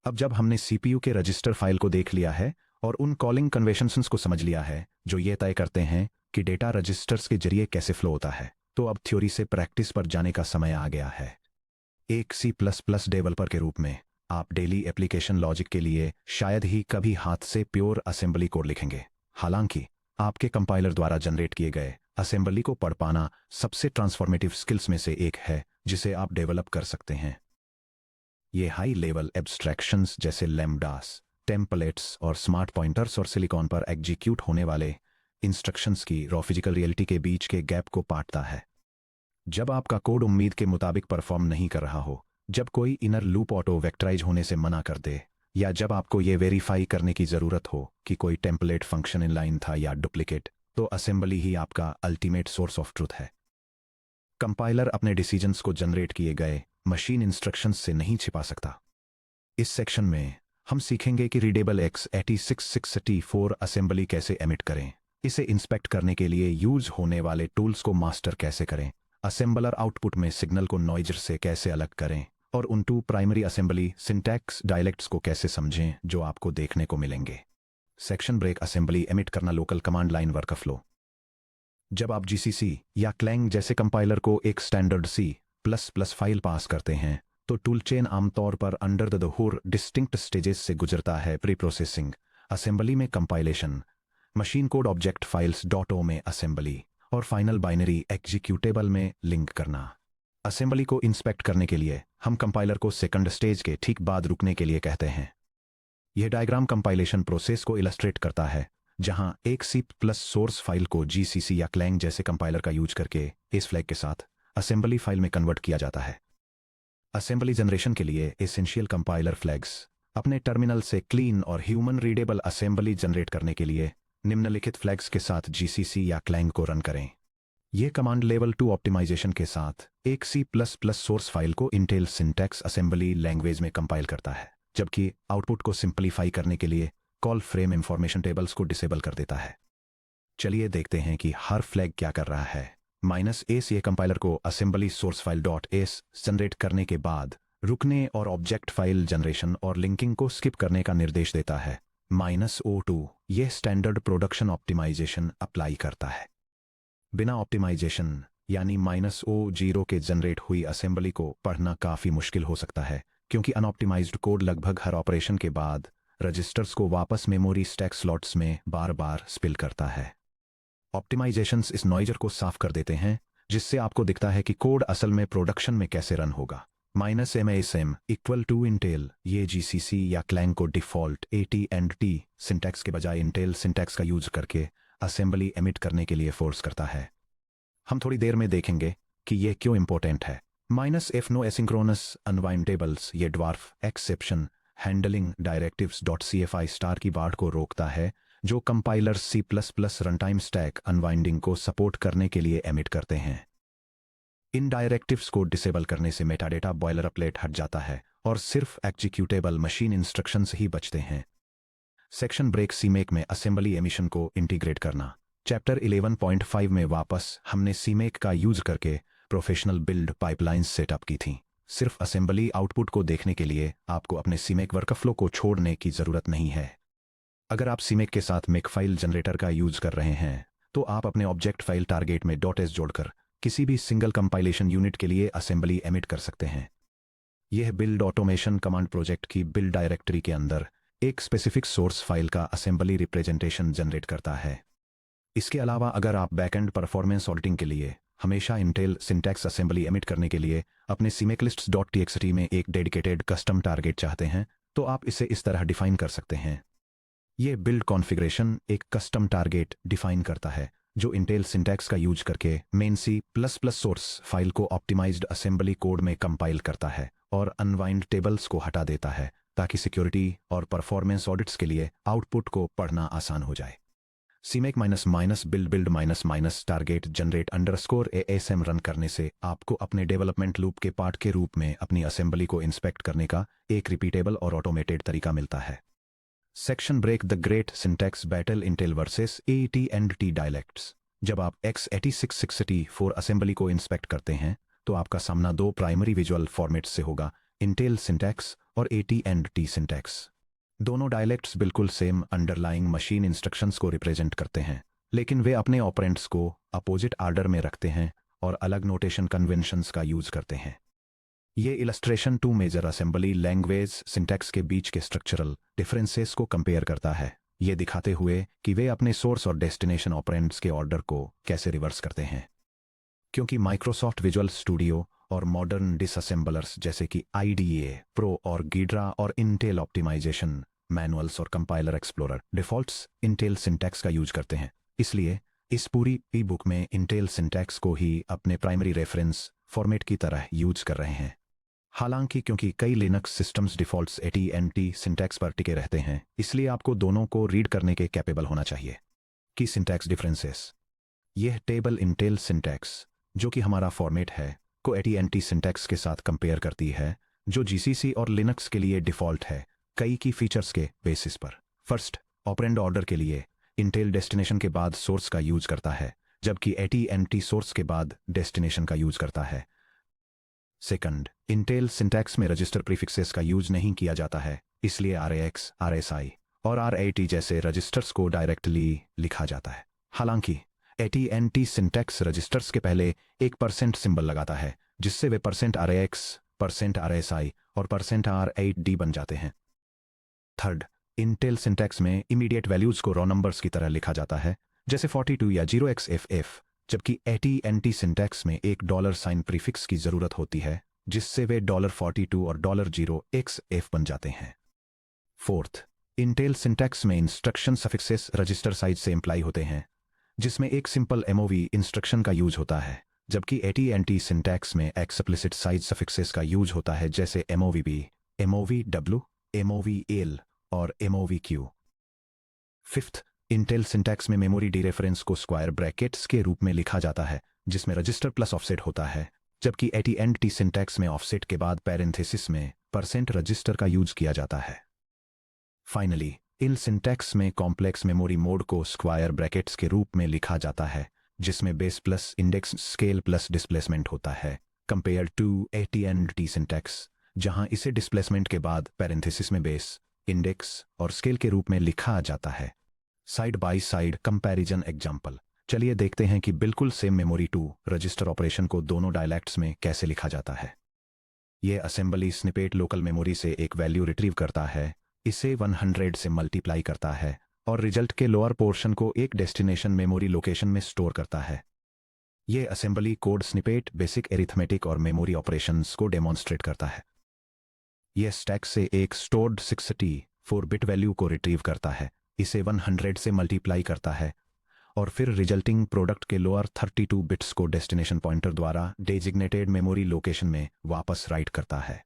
अब जब हमने सीपीयू के रजिस्टर फाइल को देख लिया है और उन कॉलिंग कन्वेंशंस को समझ लिया है जो ये तय करते हैं कि डेटा रजिस्टर्स के जरिए कैसे फ्लो होता है, तो अब थ्योरी से प्रैक्टिस पर जाने का समय आ गया है। एक C++ डेवलपर के रूप में आप डेली एप्लीकेशन लॉजिक के लिए शायद ही कभी हाथ से प्योर असेंबली कोड लिखेंगे। हालांकि आपके कंपाइलर द्वारा जनरेट किए गए असेंबली को पढ़ पाना सबसे ट्रांसफॉर्मेटिव स्किल्स में से एक है जिसे आप डेवलप कर सकते हैं। ये हाई लेवल एब्स्ट्रैक्शंस जैसे लैम्डास, टेम्पलेट्स और स्मार्ट पॉइंटर्स और सिलिकॉन पर एग्जीक्यूट होने वाले इंस्ट्रक्शंस की रॉ फिजिकल रियलिटी के बीच के गैप को पाटता है। जब आपका कोड उम्मीद के मुताबिक परफॉर्म नहीं कर रहा हो, जब कोई इनर लूप ऑटो वेक्टराइज होने से मना कर दे, या जब आपको ये वेरीफाई करने की ज़रूरत हो कि कोई टेम्पलेट फंक्शन इनलाइन था या डुप्लीकेट, तो असेंबली ही आपका अल्टीमेट सोर्स ऑफ ट्रूथ है। कंपाइलर अपने डिसीजंस को जनरेट किए गए मशीन इंस्ट्रक्शंस से नहीं छिपा सकता। इस सेक्शन में हम सीखेंगे कि रीडेबल x8664 असेंबली कैसे एमिट करें, इसे इंस्पेक्ट करने के लिए यूज होने वाले टूल्स को मास्टर कैसे करें, असेंबलर आउटपुट में सिग्नल को नॉइजर से कैसे अलग करें, और उन two primary assembly syntax dialects को कैसे समझें जो आपको देखने को मिलेंगे। सेक्शन ब्रेक असेंबली एमिट करना लोकल कमांड लाइन वर्कफ्लो। जब आप जीसीसी या क्लैंग जैसे कंपाइलर को एक स्टैंडर्ड C++ फाइल पास करते हैं, तो टूल चेन आमतौर पर under the hood distinct stages से गुजरता है। प्री प्रोसेसिंग असेंबली में compilation, machine code object files .o में असेंबली, और फाइनल बाइनरी एग्जीक्यूटेबल में लिंक करना। असेंबली को इंस्पेक्ट करने के लिए हम कंपाइलर को सेकंड स्टेज के ठीक बाद रुकने के लिए कहते हैं। यह डायग्राम कंपाइलेशन प्रोसेस को इलस्ट्रेट करता है, जहां एक C++ सोर्स फाइल को जीसीसी या क्लैंग जैसे कंपाइलर का यूज करके इस फ्लैग के साथ असेंबली फाइल में कन्वर्ट किया जाता है। असेंबली जनरेशन के लिए एसेंशियल कंपाइलर फ्लैग्स अपने टर्मिनल से क्लीन और ह्यूमन रीडेबल असेंबली जनरेट करने के लिए निम्नलिखित फ्लैग्स के साथ जीसीसी या क्लैंग को रन करें। यह कमांड लेवल 2 ऑप्टिमाइजेशन के साथ एक C++ सोर्स फाइल को इंटेल सिंटैक्स असेंबली लैंग्वेज में कंपाइल करता है, जबकि आउटपुट को सिंपलीफाई करने के लिए कॉल फ्रेम इंफॉर्मेशन टेबल्स को डिसेबल कर देता है। चलिए देखते हैं कि हर फ्लैग क्या कर रहा है। -s ये कंपाइलर को assembly source file .s generate करने के बाद रुकने और ऑब्जेक्ट फाइल जनरेशन और लिंकिंग को स्किप करने का निर्देश देता है। -o2 यह स्टैंडर्ड प्रोडक्शन ऑप्टिमाइजेशन अप्लाई करता है। बिना ऑप्टिमाइजेशन यानी -o0 के जनरेट हुई असेंबली को पढ़ना काफ़ी मुश्किल हो सकता है, क्योंकि अनऑप्टिमाइज्ड कोड लगभग हर ऑपरेशन के बाद रजिस्टर्स को वापस मेमोरी स्टैक स्लॉट्स में बार बार स्पिल करता है। ऑप्टिमाइजेशंस इस नॉइजर को साफ कर देते हैं, जिससे आपको दिखता है कि कोड असल में प्रोडक्शन में कैसे रन होगा। -masm इक्वल टू इंटेल ये जीसीसी या क्लैंग को डिफ़ॉल्ट AT&T सिंटैक्स के बजाय इंटेल सिंटैक्स का यूज करके असेंबली एमिट करने के लिए फोर्स करता है। हम थोड़ी देर में देखेंगे कि यह क्यों इंपॉर्टेंट है। -f no asynchronous unwind tables ये dwarf exception handling directives .cfi star की बाढ़ को रोकता है, जो compiler C++ runtime stack unwinding को सपोर्ट करने के लिए एमिट करते हैं। इन डायरेक्टिव्स को डिसेबल करने से मेटाडेटा बॉयलरप्लेट हट जाता है और सिर्फ एग्जीक्यूटेबल मशीन इंस्ट्रक्शंस ही बचते हैं। सेक्शन ब्रेक CMake में असेंबली एमिशन को इंटीग्रेट करना। चैप्टर 11.5 में वापस हमने CMake का यूज करके प्रोफेशनल बिल्ड पाइपलाइंस सेटअप की थी। सिर्फ असेंबली आउटपुट को देखने के लिए आपको अपने CMake वर्कफ्लो को छोड़ने की ज़रूरत नहीं है। अगर आप CMake के साथ मेकफाइल जनरेटर का यूज कर रहे हैं, तो आप अपने ऑब्जेक्ट फाइल टारगेट में .s जोड़कर किसी भी सिंगल कंपाइलेशन यूनिट के लिए असेंबली एमिट कर सकते हैं। यह बिल्ड ऑटोमेशन कमांड प्रोजेक्ट की बिल्ड डायरेक्टरी के अंदर एक स्पेसिफिक सोर्स फाइल का असेंबली रिप्रेजेंटेशन जनरेट करता है। इसके अलावा अगर आप बैकएंड परफॉर्मेंस ऑडिटिंग के लिए हमेशा इंटेल सिंटैक्स असेंबली एमिट करने के लिए अपने CMakeLists.txt में एक डेडिकेटेड कस्टम टारगेट चाहते हैं, तो आप इसे इस तरह डिफाइन कर सकते हैं। यह बिल्ड कॉन्फ़िगरेशन एक कस्टम टारगेट डिफाइन करता है जो इंटेल सिंटैक्स का यूज करके मेन C++ सोर्स फाइल को ऑप्टिमाइज्ड असेंबली कोड में कंपाइल करता है और अनवाइंड टेबल्स को हटा देता है, ताकि सिक्योरिटी और परफॉर्मेंस ऑडिट्स के लिए आउटपुट को पढ़ना आसान हो जाए। CMake -build target generate _asm run करने से आपको अपने डेवलपमेंट लूप के पार्ट के रूप में अपनी असेंबली को इंस्पेक्ट करने का एक रिपीटेबल और ऑटोमेटेड तरीका मिलता है। Section break the great syntax battle Intel versus AT&T dialects. जब आप x8664 असेंबली को इंस्पेक्ट करते हैं, तो आपका सामना दो प्राइमरी विजुअल फॉर्मेट्स से होगा, इंटेल सिंटैक्स और AT&T सिंटैक्स। दोनों डायलेक्ट्स बिल्कुल सेम अंडरलाइंग मशीन इंस्ट्रक्शंस को रिप्रेजेंट करते हैं, लेकिन वे अपने ऑपरेंड्स को अपोजिट आर्डर में रखते हैं और अलग नोटेशन कन्वेंशंस का यूज करते हैं। ये illustration two major assembly language syntax के बीच के स्ट्रक्चरल डिफरेंसेस को कंपेयर करता है, ये दिखाते हुए कि वे अपने सोर्स और डेस्टिनेशन ऑपरेंड्स के ऑर्डर को कैसे रिवर्स करते हैं। क्योंकि माइक्रोसॉफ्ट विजुअल स्टूडियो और मॉडर्न डिसअसेंबलर्स जैसे कि IDEA प्रो और गीड्रा और इंटेल ऑप्टिमाइजेशन मैनुअल्स और compiler explorer defaults Intel syntax का यूज करते हैं, इसलिए इस पूरी ई बुक में इंटेल सिंटैक्स को ही अपने प्राइमरी रेफरेंस फॉर्मेट की तरह यूज कर रहे हैं। हालांकि क्योंकि कई Linux systems defaults AT&T syntax पर टिके रहते हैं, इसलिए आपको दोनों को रीड करने के कैपेबल होना चाहिए। की सिंटैक्स डिफरेंसेस। यह टेबल इंटेल सिंटैक्स, जो कि हमारा फॉर्मेट है, को AT&T सिंटैक्स के साथ कंपेयर करती है, जो GCC और लिनक्स के लिए डिफॉल्ट है, कई की फीचर्स के बेसिस पर। फर्स्ट, ऑपरेंड ऑर्डर के लिए इंटेल डेस्टिनेशन के बाद सोर्स का यूज करता है, जबकि AT&T सोर्स के बाद डेस्टिनेशन का यूज करता है। सेकंड, इंटेल सिंटैक्स में रजिस्टर प्रीफिक्सेस का यूज नहीं किया जाता है, इसलिए RAX, RSI और RAT जैसे रजिस्टर्स को डायरेक्टली लिखा जाता है। हालांकि AT&T सिंटैक्स रजिस्टर्स के पहले एक % सिंबल लगाता है, जिससे वे %RAX, %RSI और %RAT बन जाते हैं। थर्ड, इंटेल सिंटैक्स में इमीडिएट वैल्यूज को रॉ नंबर्स की तरह लिखा जाता है, जैसे 42 या 0xFF, जबकि AT&T सिंटैक्स में एक $साइन प्रीफिक्स की जरूरत होती है, जिससे वे $42 और $0xF बन जाते हैं। फोर्थ, इंटेल सिंटैक्स में इंस्ट्रक्शन सफिक्सेस रजिस्टर साइज से इंप्लाई होते हैं, जिसमें एक सिंपल MOV इंस्ट्रक्शन का यूज होता है, जबकि AT&T सिंटैक्स में एक्सप्लिसिट साइज सफिक्सेस का यूज होता है, जैसे MOVB, MOVW, MOVL और MOVQ। फिफ्थ, इंटेल सिंटैक्स में मेमोरी डीरेफरेंस को स्क्वायर ब्रैकेट्स के रूप में लिखा जाता है, जिसमें रजिस्टर प्लस ऑफसेट होता है, जबकि AT&T सिंटैक्स में ऑफसेट के बाद पैरेंथेसिस में %रजिस्टर का यूज किया जाता है। फाइनली, इन सिंटैक्स में कॉम्प्लेक्स मेमोरी मोड को स्क्वायर ब्रैकेट्स के रूप में लिखा जाता है, जिसमें base plus index scale plus displacement होता है, कंपेयर टू AT&T सिंटैक्स, जहां इसे डिस्प्लेसमेंट के बाद पैरेंथेसिस में बेस, इंडेक्स और स्केल के रूप में लिखा जाता है। Side by side comparison example. चलिए देखते हैं कि बिल्कुल same memory to register operation को दोनों डायलेक्ट्स में कैसे लिखा जाता है। यह असेंबली स्निपेट लोकल मेमोरी से एक वैल्यू रिट्रीव करता है, इसे 100 से मल्टीप्लाई करता है और रिजल्ट के लोअर पोर्शन को एक डेस्टिनेशन मेमोरी लोकेशन में स्टोर करता है। यह assembly code snippet basic arithmetic और मेमोरी ऑपरेशंस को डेमोन्स्ट्रेट करता है। यह स्टैक से एक स्टोर्ड 64 बिट वैल्यू को रिट्रीव करता है, इसे 100 से मल्टीप्लाई करता है और फिर रिजल्टिंग प्रोडक्ट के लोअर 32 बिट्स को डेस्टिनेशन पॉइंटर द्वारा डेजिग्नेटेड मेमोरी लोकेशन में वापस राइट करता है।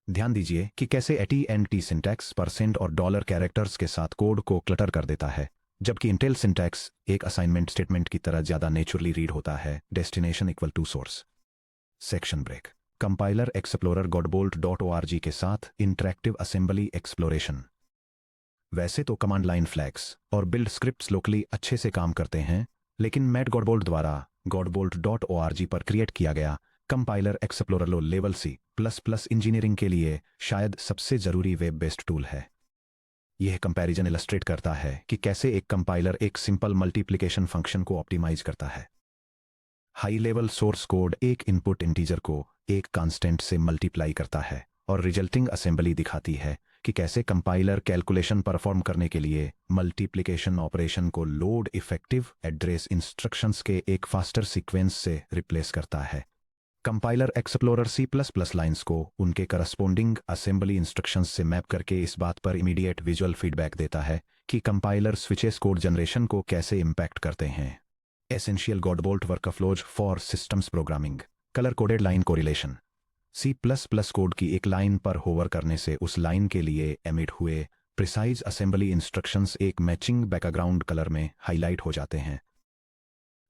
ध्यान दीजिए कि कैसे AT&T सिंटैक्स % और $ कैरेक्टर्स के साथ कोड को क्लटर कर देता है, जबकि इंटेल सिंटैक्स एक असाइनमेंट स्टेटमेंट की तरह ज्यादा नेचुरली रीड होता है, destination equal to source. Section break. Compiler explorer godbolt.org के साथ इंटरैक्टिव असेंबली एक्सप्लोरेशन। वैसे तो कमांड लाइन फ्लैग्स और बिल्ड स्क्रिप्ट्स लोकली अच्छे से काम करते हैं, लेकिन मैट गॉडबोल्ट द्वारा godbolt.org पर क्रिएट किया गया compiler explorer low level C++ engineering के लिए शायद सबसे जरूरी वेब बेस्ड टूल है। यह कंपैरिजन इलस्ट्रेट करता है कि कैसे एक कंपाइलर एक सिंपल मल्टीप्लिकेशन फंक्शन को ऑप्टिमाइज करता है। हाई लेवल सोर्स कोड एक इनपुट इंटीजर को एक कांस्टेंट से मल्टीप्लाई करता है और रिजल्टिंग असेंबली दिखाती है कि कैसे कंपाइलर कैलकुलेशन परफॉर्म करने के लिए मल्टीप्लिकेशन ऑपरेशन को लोड इफेक्टिव एड्रेस इंस्ट्रक्शंस के एक फास्टर सीक्वेंस से रिप्लेस करता है। कंपाइलर एक्सप्लोरर C++ लाइंस को उनके करस्पोंडिंग असेंबली इंस्ट्रक्शंस से मैप करके इस बात पर इमीडिएट विजुअल फीडबैक देता है कि कंपाइलर स्विचेस कोड जनरेशन को कैसे इंपैक्ट करते हैं। Essential Godbolt workflows for systems programming. Colour coded line correlation. C++ code की एक लाइन पर होवर करने से उस लाइन के लिए एमिट हुए प्रिसाइज असेंबली इंस्ट्रक्शंस एक मैचिंग बैकग्राउंड कलर में हाईलाइट हो जाते हैं।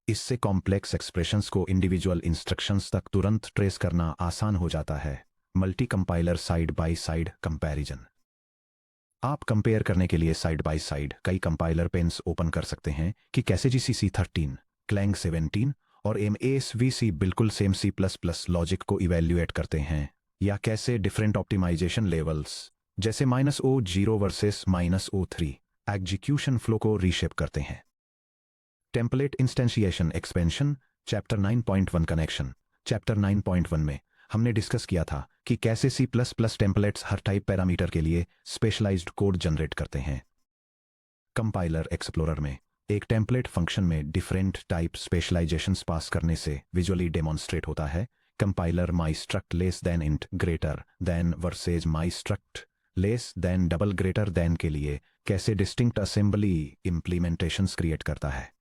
इससे कॉम्प्लेक्स एक्सप्रेशंस को इंडिविजुअल इंस्ट्रक्शंस तक तुरंत ट्रेस करना आसान हो जाता है। Multi compiler side by side comparison. आप कंपेयर करने के लिए साइड बाय साइड कई कंपाइलर पेन्स ओपन कर सकते हैं कि कैसे GCC 13, Clang 17 और MASVC बिल्कुल सेम C++ लॉजिक को इवैल्यूएट करते हैं। या कैसे डिफरेंट ऑप्टिमाइजेशन लेवल्स जैसे -O0 versus -O3 execution flow को रीशेप करते हैं। Template instantiation expansion chapter 9.1 connection. Chapter 9.1 में हमने डिस्कस किया था कि कैसे C++ टेम्पलेट्स हर टाइप पैरामीटर के लिए स्पेशलाइज्ड कोड जनरेट करते हैं। कंपाइलर एक्सप्लोरर में एक टेम्पलेट फंक्शन में डिफरेंट टाइप स्पेशलाइजेशंस पास करने से विजुअली डेमोन्स्ट्रेट होता है compiler myStruct less than int greater than versus myStruct less than double greater than के लिए कैसे डिस्टिंक्ट असेंबली इंप्लीमेंटेशंस क्रिएट करता है।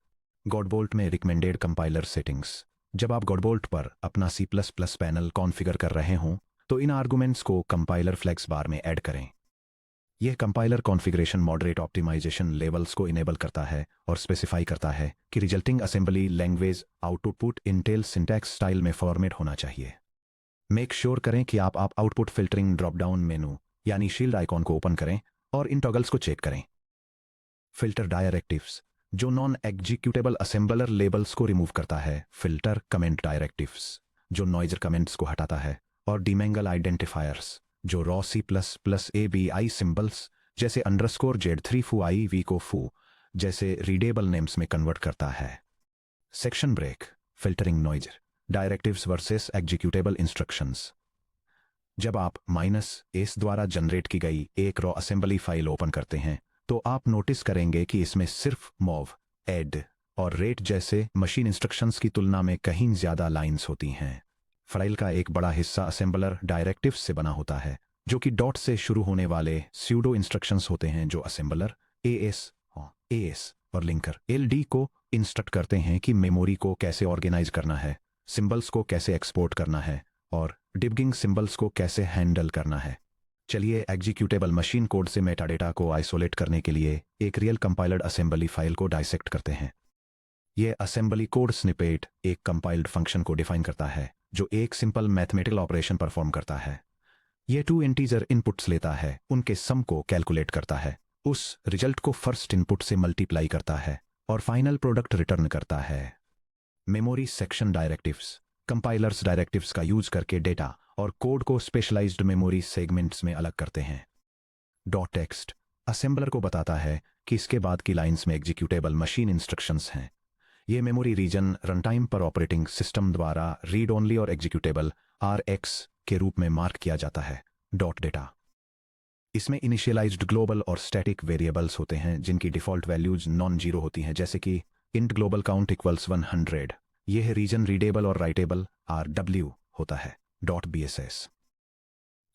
गॉडबोल्ट में रिकमेंडेड कंपाइलर सेटिंग्स। जब आप गॉडबोल्ट पर अपना C++ पैनल कॉन्फ़िगर कर रहे हों तो इन आर्गुमेंट्स को कंपाइलर फ्लैग्स बार में ऐड करें। यह compiler configuration moderate optimization levels को इनेबल करता है और स्पेसिफाई करता है कि resulting assembly language output Intel syntax style में फॉर्मेट होना चाहिए। मेक श्योर करें कि आप output filtering drop down menu यानी शील्ड आइकॉन को ओपन करें और इन टॉगल्स को चेक करें। फिल्टर डायरेक्टिव्स जो नॉन एग्जीक्यूटेबल असेंबलर लेबल्स को रिमूव करता है। फिल्टर कमेंट डायरेक्टिव्स जो नॉइजर कमेंट्स को हटाता है। और डिमेंगल आइडेंटिफायर्स जो रॉ C++ ABI सिंबल्स जैसे _Z3 फू आई वी को फू जैसे रीडेबल नेम्स में कन्वर्ट करता है। Section break filtering noisy directives versus executable instructions. जब आप -s द्वारा जनरेट की गई एक रॉ असेंबली फाइल ओपन करते हैं तो आप नोटिस करेंगे कि इसमें सिर्फ mov, add और rate जैसे मशीन इंस्ट्रक्शंस की तुलना में कहीं ज्यादा लाइंस होती हैं। फाइल का एक बड़ा हिस्सा असेंबलर डायरेक्टिव्स से बना होता है जो कि डॉट से शुरू होने वाले स्यूडो इंस्ट्रक्शंस होते हैं जो असेंबलर as और लिंकर LD को इंस्ट्रक्ट करते हैं कि मेमोरी को कैसे ऑर्गेनाइज करना है, सिंबल्स को कैसे एक्सपोर्ट करना है और डिबगिंग सिंबल्स को कैसे हैंडल करना है। चलिए एग्जीक्यूटेबल मशीन कोड से मेटाडेटा को आइसोलेट करने के लिए एक रियल कंपाइल्ड असेंबली फाइल को डाइसेक्ट करते हैं। यह असेंबली कोड स्निपेट एक कंपाइल्ड फंक्शन को डिफाइन करता है जो एक सिंपल मैथमेटिकल ऑपरेशन परफॉर्म करता है। यह 2 इंटीजर इनपुट्स लेता है, उनके सम को कैलकुलेट करता है, उस रिजल्ट को फर्स्ट इनपुट से मल्टीप्लाई करता है और फाइनल प्रोडक्ट रिटर्न करता है। Memory section directives compilers directives का यूज करके डेटा और कोड को स्पेशलाइज्ड मेमोरी सेगमेंट्स में अलग करते हैं। डॉट टेक्स्ट असेंबलर को बताता है कि इसके बाद की लाइंस में एग्जीक्यूटेबल मशीन इंस्ट्रक्शंस हैं। ये मेमोरी रीजन रनटाइम पर ऑपरेटिंग सिस्टम द्वारा रीड ओनली और एग्जीक्यूटेबल RX के रूप में मार्क किया जाता है। डॉट डेटा इसमें इनिशियलाइज्ड ग्लोबल और स्टैटिक वेरिएबल्स होते हैं जिनकी डिफॉल्ट वैल्यूज नॉन जीरो होती हैं, जैसे कि इंट ग्लोबल काउंट इक्वल्स 100। यह रीजन रीडेबल और राइटेबल RW होता है। डॉट BSS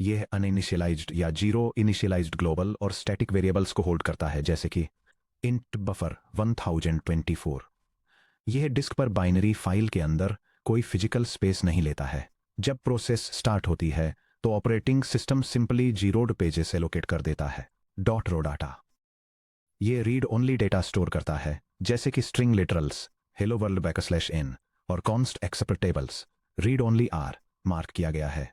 यह अनइनिशियलाइज्ड या जीरो इनिशियलाइज्ड ग्लोबल और स्टैटिक वेरिएबल्स को होल्ड करता है, जैसे कि इंट बफर 1024। यह डिस्क पर बाइनरी फाइल के अंदर कोई फिजिकल स्पेस नहीं लेता है। जब प्रोसेस स्टार्ट होती है तो operating system simply zeroed pages allocate कर देता है। डॉट रो डाटा यह रीड ओनली डेटा स्टोर करता है, जैसे कि string literals hello world \n और const except tables read only R mark किया गया है।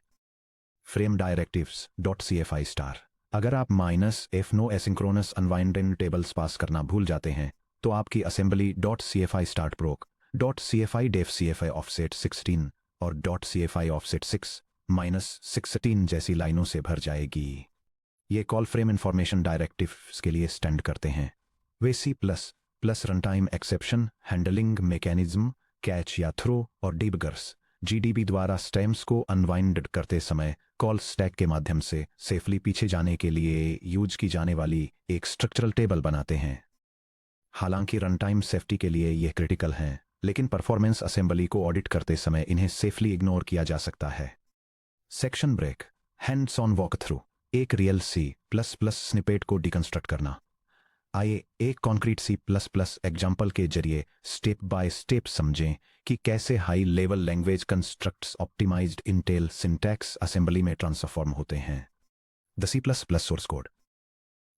फ्रेम डायरेक्टिव्स .cfi स्टार अगर आप -f no asynchronous unwinding tables pass करना भूल जाते हैं तो आपकी assembly .cfi start proc .cfi def cfi offset 16 और .cfi offset 6 -16 जैसी लाइनों से भर जाएगी। ये कॉल फ्रेम इंफॉर्मेशन डायरेक्टिव्स के लिए स्टैंड करते हैं। वे C++ runtime exception handling mechanism catch या थ्रो और डिबगर्स GDB द्वारा स्टेम्स को अनवाइंड करते समय कॉल स्टैक के माध्यम से सेफली पीछे जाने के लिए यूज की जाने वाली एक स्ट्रक्चरल टेबल बनाते हैं। हालांकि रनटाइम सेफ्टी के लिए यह क्रिटिकल हैं, लेकिन परफॉर्मेंस असेंबली को ऑडिट करते समय इन्हें सेफली इग्नोर किया जा सकता है। Section break hands on walk through एक रियल C++ स्निपेट को डिकंस्ट्रक्ट करना। आइए एक कॉन्क्रीट C++ एग्जाम्पल के जरिए स्टेप बाय स्टेप समझें कि कैसे high level language constructs optimised Intel syntax assembly में ट्रांसफॉर्म होते हैं। द C++ सोर्स कोड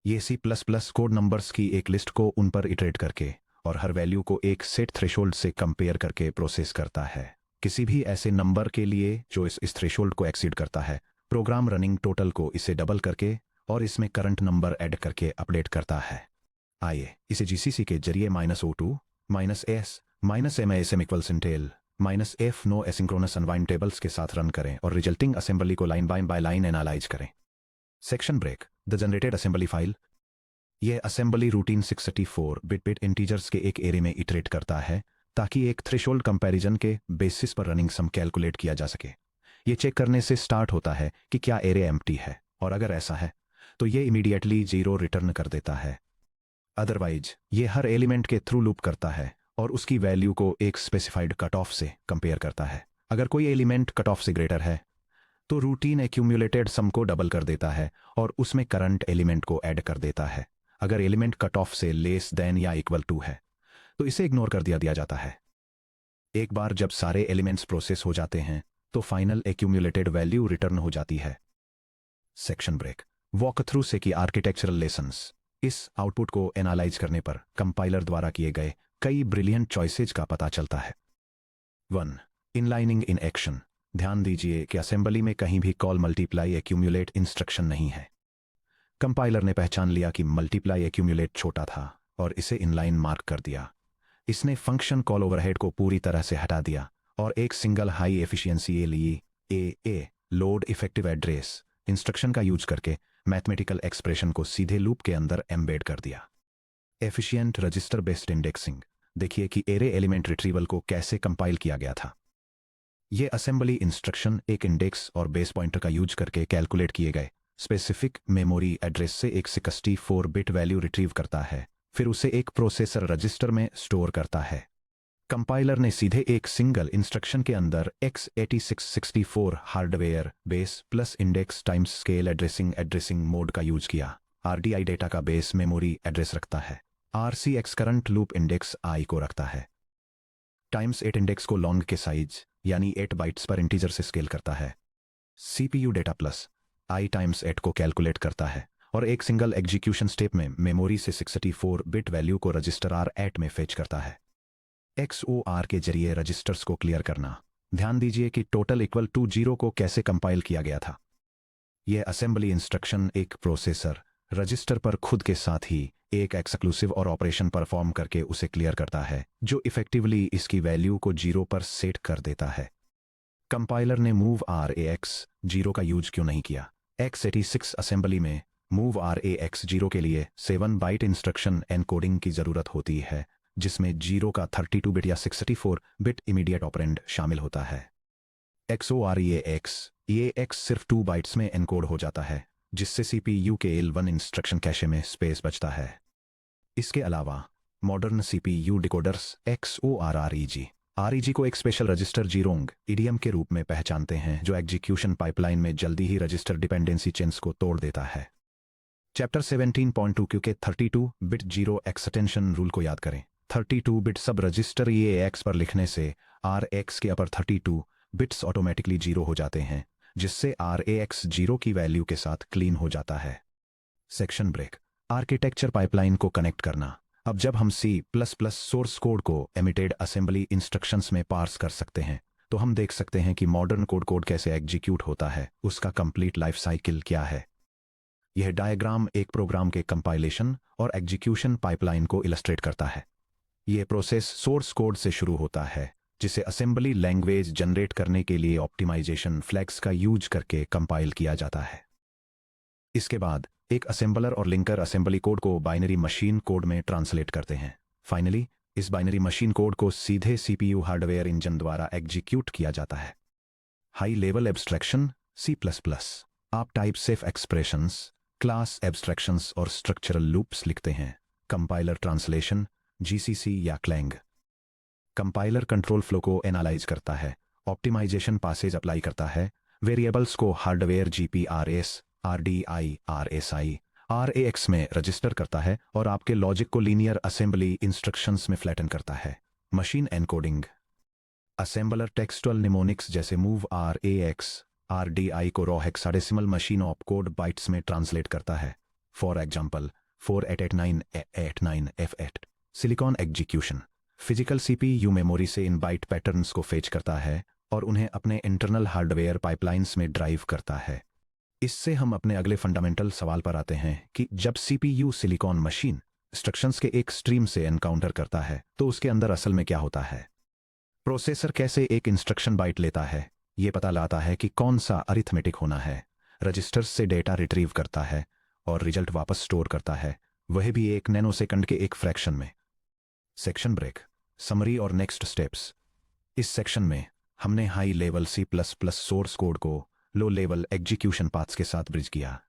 ये C++ कोड नंबर्स की एक लिस्ट को उन पर इटरेट करके और हर वैल्यू को एक सेट थ्रेशोल्ड से कंपेयर करके प्रोसेस करता है। किसी भी ऐसे नंबर के लिए जो इस थ्रेशोल्ड को एक्सीड करता है, प्रोग्राम रनिंग टोटल को इसे डबल करके और इसमें करंट नंबर ऐड करके अपडेट करता है। आइए इसे GCC के जरिए -O2 -S -MASM equals Intel -f no asynchronous unwind tables के साथ रन करें और रिजल्टिंग असेंबली को लाइन बाय लाइन एनालाइज करें। Section break. The generated assembly file. यह असेंबली रूटीन 634 बिट इंटीजर्स के एक एरे में इटरेट करता है ताकि एक थ्रेशोल्ड कंपैरिजन के बेसिस पर रनिंग सम कैलकुलेट किया जा सके। यह चेक करने से स्टार्ट होता है कि क्या एरे एम्प्टी है, और अगर ऐसा है तो यह इमीडिएटली 0 रिटर्न कर देता है। अदरवाइज ये हर एलिमेंट के थ्रू लूप करता है और उसकी वैल्यू को एक स्पेसिफाइड कट ऑफ से कंपेयर करता है। अगर कोई एलिमेंट कट ऑफ से ग्रेटर है तो रूटीन एक्यूमुलेटेड सम को डबल कर देता है और उसमें करंट एलिमेंट को ऐड कर देता है। अगर एलिमेंट कट ऑफ से लेस देन या इक्वल टू है तो इसे इग्नोर कर दिया जाता है। एक बार जब सारे एलिमेंट्स प्रोसेस हो जाते हैं तो फाइनल एक्यूमुलेटेड वैल्यू रिटर्न हो जाती है। Section break. वॉक थ्रू से की आर्किटेक्चरल लेसन्स। इस आउटपुट को एनालाइज करने पर कंपाइलर द्वारा किए गए कई ब्रिलियंट चॉइसेज का पता चलता है। 1. इनलाइनिंग इन एक्शन। ध्यान दीजिए कि असेंबली में कहीं भी कॉल मल्टीप्लाई एक्यूमुलेट इंस्ट्रक्शन नहीं है। कंपाइलर ने पहचान लिया कि मल्टीप्लाई एक्यूमुलेट छोटा था और इसे इनलाइन मार्क कर दिया। इसने फंक्शन कॉल ओवरहेड को पूरी तरह से हटा दिया और एक सिंगल हाई एफिशिएंसी ए लिए a load effective address instruction का यूज करके मैथमेटिकल एक्सप्रेशन को सीधे लूप के अंदर एम्बेड कर दिया। Efficient register based indexing. देखिए कि एरे एलिमेंट रिट्रीवल को कैसे कंपाइल किया गया था। यह असेंबली इंस्ट्रक्शन एक इंडेक्स और बेस पॉइंटर का यूज करके कैलकुलेट किए गए स्पेसिफिक मेमोरी एड्रेस से एक 64 बिट वैल्यू रिट्रीव करता है, फिर उसे एक प्रोसेसर रजिस्टर में स्टोर करता है। कंपाइलर ने सीधे एक सिंगल इंस्ट्रक्शन के अंदर x86-64 hardware base plus index times scale addressing mode का यूज किया। RDI डेटा का बेस मेमोरी एड्रेस रखता है। RCX current loop index I को रखता है। टाइम्स 8 इंडेक्स को लॉन्ग के साइज यानी 8 बाइट्स पर इंटीजर से स्केल करता है। CPU data plus I times 8 को कैलकुलेट करता है और एक सिंगल एग्जीक्यूशन स्टेप में मेमोरी से 64 बिट वैल्यू को रजिस्टर R8 में फेच करता है। XOR के जरिए रजिस्टर्स को क्लियर करना। ध्यान दीजिए कि टोटल इक्वल टू 0 को कैसे कंपाइल किया गया था। यह असेंबली इंस्ट्रक्शन एक प्रोसेसर रजिस्टर पर खुद के साथ ही एक एक्सक्लूसिव और ऑपरेशन परफॉर्म करके उसे क्लियर करता है, जो इफेक्टिवली इसकी वैल्यू को 0 पर सेट कर देता है। कंपाइलर ने मूव RAX 0 का यूज क्यों नहीं किया? x86 असेंबली में मूव RAX 0 के लिए 7 बाइट इंस्ट्रक्शन एनकोडिंग की जरूरत होती है, जिसमें 0 का 32 बिट या 64 बिट इमीडिएट ऑपरेंड शामिल होता है। XOR EAX सिर्फ 2 बाइट्स में एनकोड हो जाता है, जिससे CPU के L1 इंस्ट्रक्शन कैशे में स्पेस बचता है। इसके अलावा modern CPU decoders XOR REG को एक स्पेशल रजिस्टर जीरोंग इडियम के रूप में पहचानते हैं, जो एग्जीक्यूशन पाइपलाइन में जल्दी ही रजिस्टर डिपेंडेंसी चेन्स को तोड़ देता है। चैप्टर 17.2 के 32 बिट 0 एक्सटेंशन रूल को याद करें। 32 बिट सब रजिस्टर EAX पर लिखने से RX के अपर 32 बिट्स ऑटोमेटिकली 0 हो जाते हैं, जिससे RAX 0 की वैल्यू के साथ क्लीन हो जाता है। Section break. आर्किटेक्चर पाइपलाइन को कनेक्ट करना। अब जब हम C++ सोर्स कोड को एमिटेड असेंबली इंस्ट्रक्शंस में पार्स कर सकते हैं, तो हम देख सकते हैं कि मॉडर्न कोड कैसे एग्जीक्यूट होता है, उसका कंप्लीट लाइफ साइकिल क्या है। यह डायग्राम एक प्रोग्राम के कंपाइलेशन और एग्जीक्यूशन पाइपलाइन को इलस्ट्रेट करता है। यह प्रोसेस सोर्स कोड से शुरू होता है, जिसे असेंबली लैंग्वेज जनरेट करने के लिए ऑप्टिमाइजेशन फ्लैग्स का यूज करके कंपाइल किया जाता है। इसके बाद एक असेंबलर और लिंकर असेंबली कोड को बाइनरी मशीन कोड में ट्रांसलेट करते हैं। फाइनली इस बाइनरी मशीन कोड को सीधे CPU हार्डवेयर इंजन द्वारा एग्जीक्यूट किया जाता है। High level abstraction C++। आप type safe expressions, class abstractions और स्ट्रक्चरल लूप्स लिखते हैं। कंपाइलर ट्रांसलेशन GCC या क्लैंग। कंपाइलर कंट्रोल फ्लो को एनालाइज करता है, ऑप्टिमाइजेशन पासेज अप्लाई करता है, वेरिएबल्स को hardware GPRS, RDI, RSI, RAX में रजिस्टर करता है और आपके लॉजिक को लीनियर असेंबली इंस्ट्रक्शंस में फ्लैटन करता है। Machine encoding. Assembler textual mnemonics जैसे मूव RAX, RDI को raw hexadecimal machine op code bytes में ट्रांसलेट करता है। For example 4889 F8। Silicon execution. Physical CPU memory से इन बाइट पैटर्न्स को फेच करता है और उन्हें अपने इंटरनल हार्डवेयर पाइपलाइंस में ड्राइव करता है। इससे हम अपने अगले फंडामेंटल सवाल पर आते हैं कि जब CPU सिलिकॉन मशीन इंस्ट्रक्शंस के एक स्ट्रीम से एनकाउंटर करता है तो उसके अंदर असल में क्या होता है। प्रोसेसर कैसे एक इंस्ट्रक्शन बाइट लेता है, ये पता लाता है कि कौन सा अरिथमेटिक होना है, रजिस्टर्स से डेटा रिट्रीव करता है और रिजल्ट वापस स्टोर करता है, वह भी 1 नैनोसेकंड के एक फ्रैक्शन में। सेक्शन ब्रेक, समरी और नेक्स्ट स्टेप्स। इस सेक्शन में हमने high level C++ source code को लो लेवल एग्जीक्यूशन पाथ्स के साथ ब्रिज किया।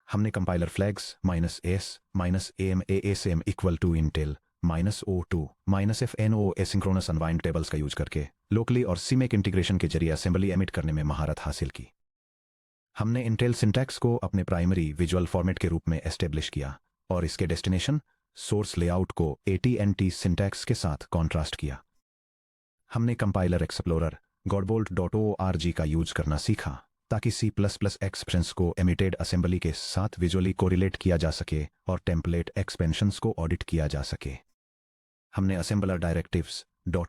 हमने compiler flags -s-am-asm equal to Intel -o2 -fno asynchronous unwind tables का यूज करके लोकली और सीमेक इंटीग्रेशन के जरिए असेंबली एमिट करने में महारत हासिल की। हमने इंटेल सिंटैक्स को अपने प्राइमरी विजुअल फॉर्मेट के रूप में एस्टेब्लिश किया और इसके डेस्टिनेशन सोर्स लेआउट को AT&T सिंटैक्स के साथ कॉन्ट्रास्ट किया। हमने कंपाइलर एक्सप्लोरर godbolt.org का यूज करना सीखा ताकि C++ एक्सप्रेशंस को एमिटेड असेंबली के साथ विजुअली कोरिलेट किया जा सके और टेम्पलेट एक्सपेंशंस को ऑडिट किया जा सके। हमने assembler directives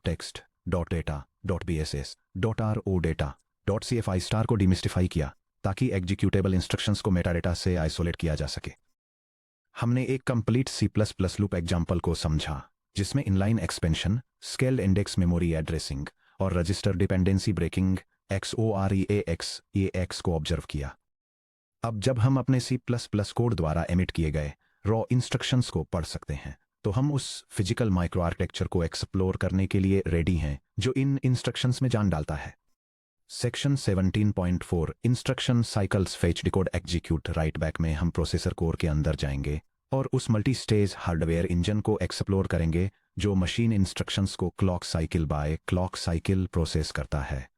.text .data .bss .ro data .cfi star को डिमिस्टिफाई किया ताकि एग्जीक्यूटेबल इंस्ट्रक्शंस को मेटाडेटा से आइसोलेट किया जा सके। हमने एक कंप्लीट C++ लूप एग्जाम्पल को समझा जिसमें inline expansion, scaled index memory addressing और रजिस्टर डिपेंडेंसी ब्रेकिंग XOREAX को ऑब्जर्व किया। अब जब हम अपने C++ कोड द्वारा एमिट किए गए रॉ इंस्ट्रक्शंस को पढ़ सकते हैं तो हम उस फिजिकल माइक्रो आर्किटेक्चर को एक्सप्लोर करने के लिए रेडी हैं जो इन इंस्ट्रक्शंस में जान डालता है। Section 17.4 instruction cycles fetch decode execute write back में हम प्रोसेसर कोर के अंदर जाएंगे और उस मल्टी स्टेज हार्डवेयर इंजन को एक्सप्लोर करेंगे जो मशीन इंस्ट्रक्शंस को clock cycle by clock cycle process करता है।